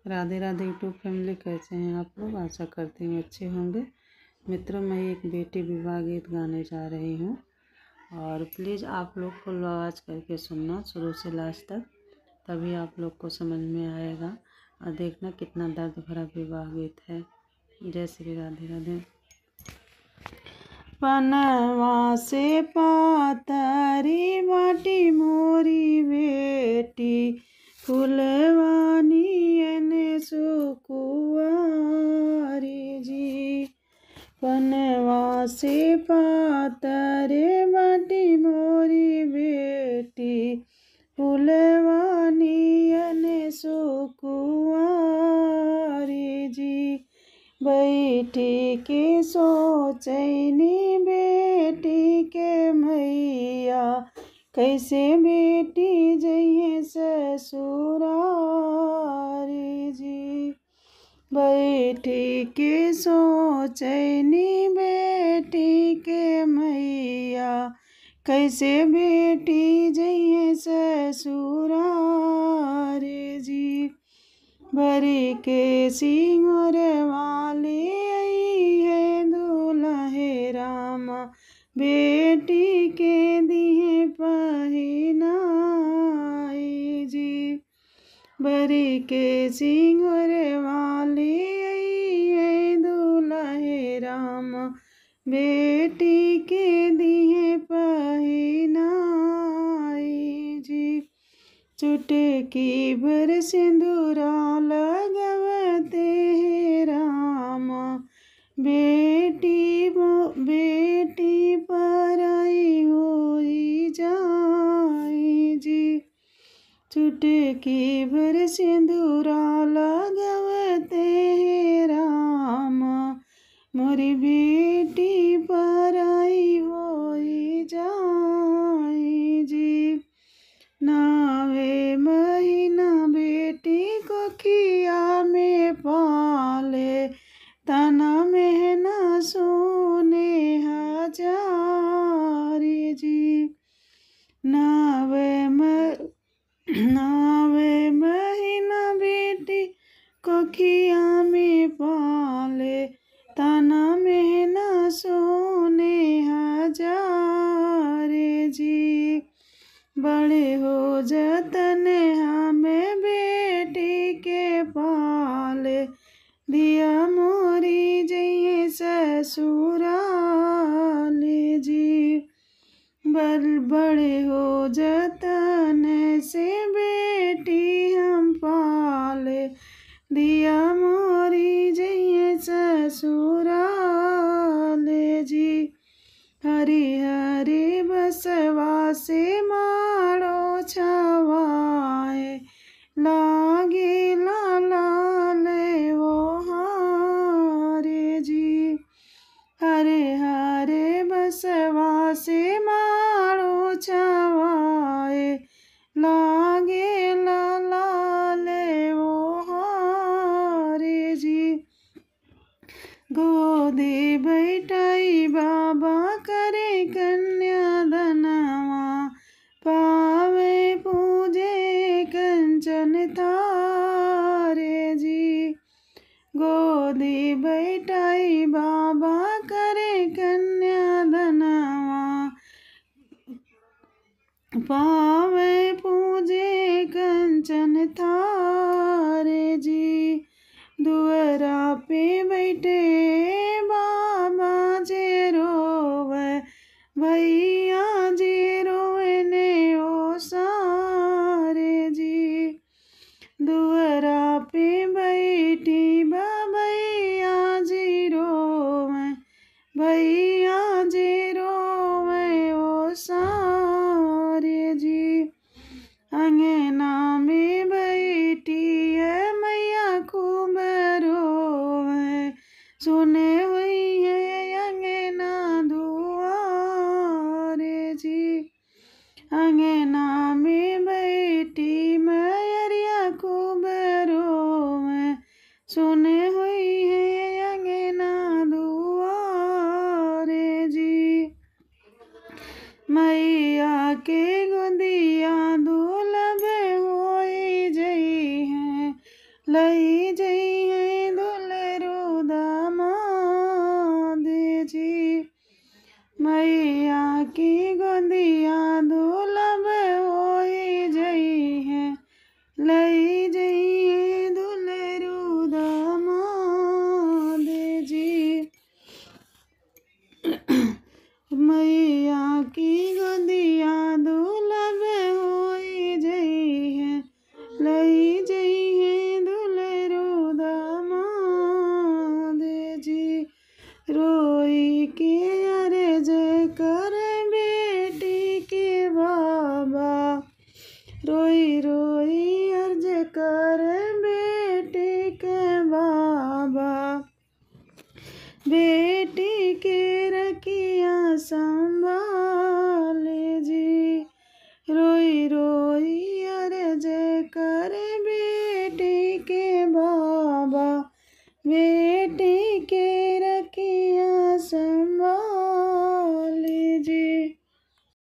Radhe Radhe YouTube family, कैसे हैं आप लोग। आशा करती हूँ अच्छे होंगे। मित्रों, मैं एक बेटी विवाह गीत गाने जा रही हूँ और प्लीज़ आप लोग फुल आवाज़ करके सुनना शुरू से लास्ट तक, तभी आप लोग को समझ में आएगा और देखना कितना दर्द भरा विवाह गीत है। जय श्री राधे राधे। पनवा से पातरी माटी मोरी बेटी, फुलवानी सुकुआरी जी। पनवा से पातरे माटी मोरी बेटी, फुलवानी सुकुआरी जी। बैठी के सोचैनी बेटी के मैया, कैसे बेटी जइहे ससुरारी जी। बैठी के सोचैनी बेटी के मैया, कैसे बेटी जइहे ससुरारी जी। भरी के सिंगुर वाली आई है दुल्हे रामा, बेटी के दिए पहिनाई जी। भरी के सिंगुर वाली आई है दुल्हे रामा, बेटी के दिए पहिनाई जी। चुटकी भर सिंदूरा लगवते हैं रामा, बेटी पराई होई जाई जी। चुटकी भर सिंदूरा लगवते हैं रामा, मोरी बेटी पराई होई जाई जी। नावे महीना बेटी को किया में पाले, तना में न सोने हजारी जी। नावे महीना बेटी को किया में पाले, तना में न सोने हजारी जी। बड़े हो जतन हमें बेटी के पाले, दिया मोरी जइए ससुराले जी। बड़े हो जतन से बेटी हम पाले, दिया मोरी जइए ससुराले जी। हरी हरी बसवा से माड़ो छवाए, लागे लाल वो हारे जी। हरे हरे बसवा से माड़ो छवाए, लागे लाल वो हारे जी। गोदी बैठाई बाबा करे कन्यादानवा, पावे पूजे कंचन थारे जी। गोदी बैठाई बाबा करे कन्यादानवा, पावे पूजे कंचन थारे जी। दुअरा पे बैठे बाबा जे रोवे, भैया जी रोवे ने ओ सारे जी। दुअरा पे बैठी भैया जी रोवे, भैया जी रोवे ओ सारे जी। अंगना में बैठी है मैया खूब रोवे, सुने हुई है अंगना दुआरे जी। अंगना में बैठी मैया खूब रोवे, सुने हुई है अंगना दुआरे जी। मैया के गोदिया दुल्हन होई जई है, लई जई है दुलरू दामाद जी, मैया की गोदिया दुलब होई जई है, लई जई